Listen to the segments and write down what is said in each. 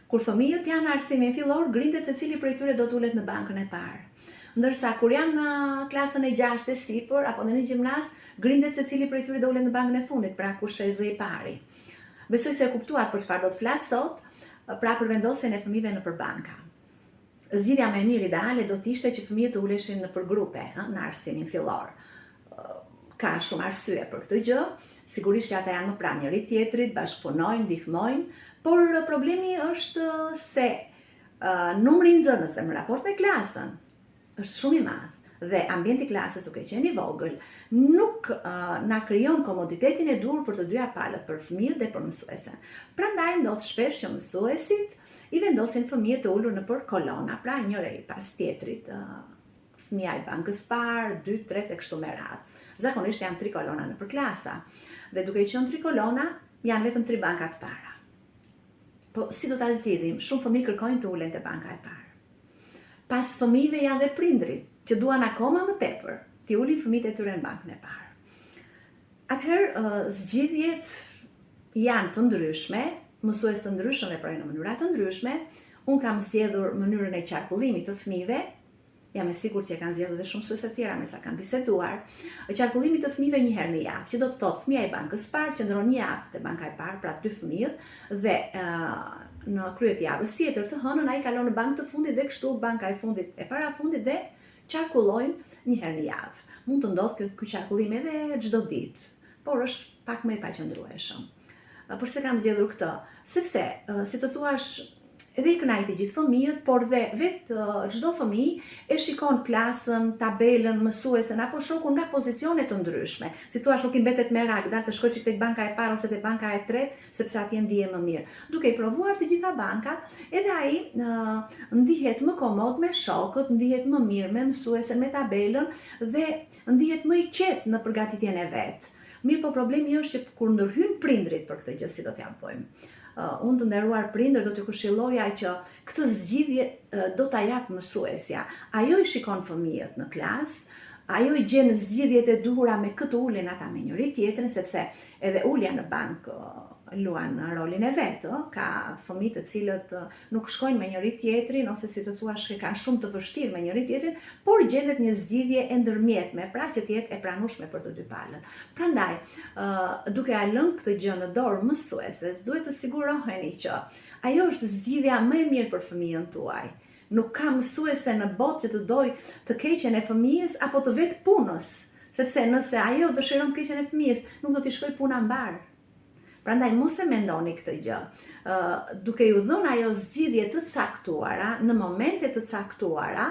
Kur fëmijët janë në arsimin fillor, grindet se cili prej tyre do t'ulet në bankën e parë. Ndërsa kur janë në klasën e 6 e sipër apo në një gjimnaz, grindet se cili prej tyre do ulet në bankën e fundit, pra kush e zë i pari. Besoj se e kuptuat për çfarë do të flas sot, pra për vendosjen e fëmijëve nëpër banka. Zgjidhja më e mirë ideale do të ishte që fëmijët të uleshin nëpër grupe, në arsimin fillor. Ka shumë arsye për këtë gjë, sigurisht që ata janë më pranë njëri tjetrit, bashkëpunojnë, ndihmojnë, por problemi është se numri i nxënësve në raport me klasën është shumë i madh dhe ambienti i klasës duke qenë i vogël nuk na krijon komoditetin e duhur për të dyja palët, për fëmijët dhe për mësuesen. Prandaj ndodh shpesh që mësuesit i vendosin fëmijët të ulur nëpër kolona, pra njëri pas tjetrit, fëmia i bankës parë, 2, 3 e kështu me radhë. Zakonisht janë 3 kolona nëpër klasa. Dhe duke qenë 3 kolona, janë vetëm 3 banka të para. Po si do ta zgjidhim? Shumë fëmijë kërkojnë të ulen te banka e parë. Pas fëmijëve janë dhe prindrit, që duan akoma më tepër t'i ulin fëmijët e tyre në bankën e parë. Atëherë, zgjidhjet janë të ndryshme, mësues të ndryshëm veprojnë në mënyra të ndryshme. Unë kam zgjedhur mënyrën e qarkullimit të fëmijëve. Jam e sigurt që e kanë zgjedhur dhe shumë mësues të tjera me sa kanë biseduar. Qarkullimi të fëmijëve një herë në javë, që do të thotë fëmia i bankës parë qëndron një javë te banka e parë, pra 2 fëmijët, dhe në krye të javës tjetër të hënën ai kalon në bankë të fundit dhe kështu banka e fundit e parafundit dhe qarkullojnë një herë në javë. Mund të ndodhë ky qarkullim edhe çdo ditë, por është pak më i paqëndrueshëm. Përse kam zgjedhur këtë? Sepse, si të thuash, edhe i kënaqë të gjithë fëmijët, por dhe vetë çdo fëmijë e shikon klasën, tabelën, mësuesen apo shokun nga pozicione të ndryshme. Si thua, nuk i mbetet merak dal të shkojë tek banka e parë ose tek banka e tretë, sepse atje ndihet më mirë. Duke i provuar të gjitha bankat, edhe ai ndihet më komod me shokët, ndihet më mirë me mësuesen, me tabelën dhe ndihet më i qetë në përgatitjen e vet. Mirë, po problemi është që kur ndërhyn prindrit për këtë gjë, si do t'ja bëjmë. Unë të nderuar prindër do t'ju këshilloja që këtë zgjidhje do ta jap mësuesja. Ajo i shikon fëmijët në klasë, ajo i gjen zgjidhjet e duhura me këtë ulen ata me njëri tjetrin, sepse edhe ulja në bankë luan rolin e vet, ka fëmijë të cilët nuk shkojnë me njëri tjetrin ose si të thuash që kanë shumë të vështirë me njëri tjetrin, por gjendet një zgjidhje e ndërmjetme, pra që të jetë e pranueshme për të dy palët. Prandaj, duke ia lënë këtë gjë në dorë mësuesves, duhet të siguroheni që ajo është zgjidhja më e mirë për fëmijën tuaj. Nuk ka mësuese në botë që të dojë të keqen e fëmijës apo të vetë punës, sepse nëse ajo dëshiron të keqen e fëmijës, nuk do t'i shkojë puna mbar. Prandaj mos e mendoni këtë gjë. Duke ju dhënë ajo zgjidhje të caktuara, në momente të caktuara,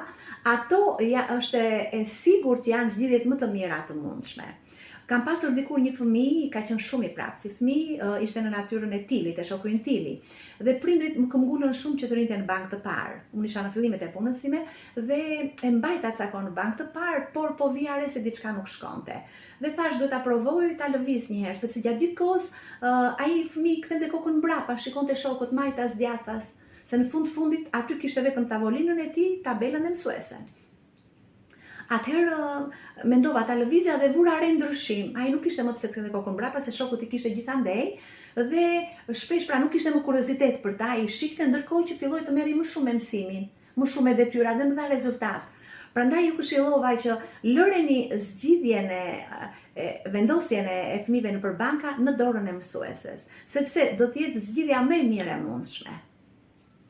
ato është e sigurt janë zgjidhjet më të mira të mundshme. Kam pasur dikur një fëmijë, ka qenë shumë i prapë, si fëmijë ishte në natyrën e Tilit, e shokujnë Tili. Dhe prindrit më këmbgulën shumë që të rinte në bankë të parë. Unë isha në fillimet e punës time dhe e mbajta cakon në bankë të parë, por po vija re se diçka nuk shkonte. Dhe thash duhet ta provoj ta lëviz një herë, sepse gjatë gjithë kohës ai fëmijë kthente kokën mbrapa, shikonte shokët, majtas, djathtas, se në fundit aty kishte vetëm tavolinën e tij, tabelën dhe mësuesen. Atëherë mendova ta lëvizja dhe vura re ndryshim. Ai nuk kishte më pse të kthente kokën mbrapa se shokut i kishte gjithandej dhe shpesh pra nuk kishte më kuriozitet për ta, i shihte ndërkohë që filloi të merri më shumë me mësimin, më shumë me detyra dhe më dha rezultat. Prandaj ju këshillova që lëreni zgjidhjen vendosjen e fëmijëve nëpër banka në dorën e mësueses, sepse do të jetë zgjidhja më e mirë e mundshme.